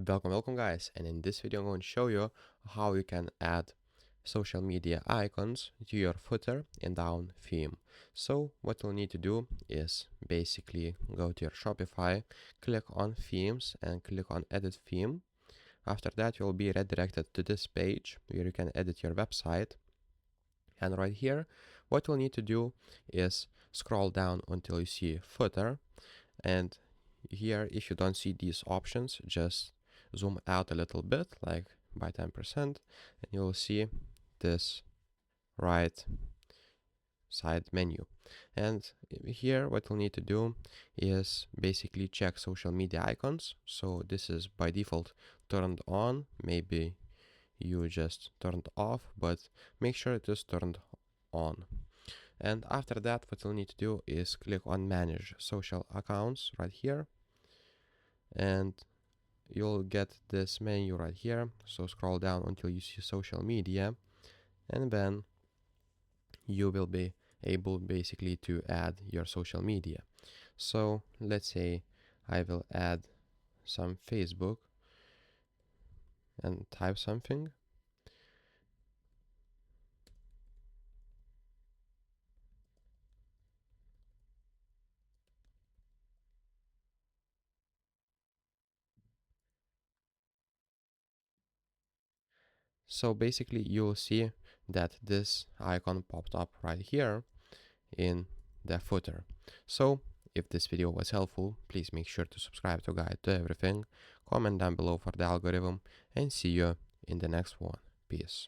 Welcome guys, and in this video I'm going to show you how you can add social media icons to your footer and down theme. So what you'll need to do is basically go to your Shopify, click on themes and click on edit theme. After that you'll be redirected to this page where you can edit your website, and right here what you'll need to do is scroll down until you see footer, and here if you don't see these options, just zoom out a little bit, like by 10%, and you'll see this right side menu. And here what you'll need to do is basically check social media icons. So this is by default turned on. Maybe you just turned off, but make sure it is turned on. And after that what you'll need to do is click on manage social accounts right here, and you'll get this menu right here. So scroll down until you see social media, and then you will be able basically to add your social media. So let's say I will add some Facebook and type something. So basically you'll see that this icon popped up right here in the footer. So if this video was helpful, please make sure to subscribe to Guide to Everything, comment down below for the algorithm, and see you in the next one. Peace.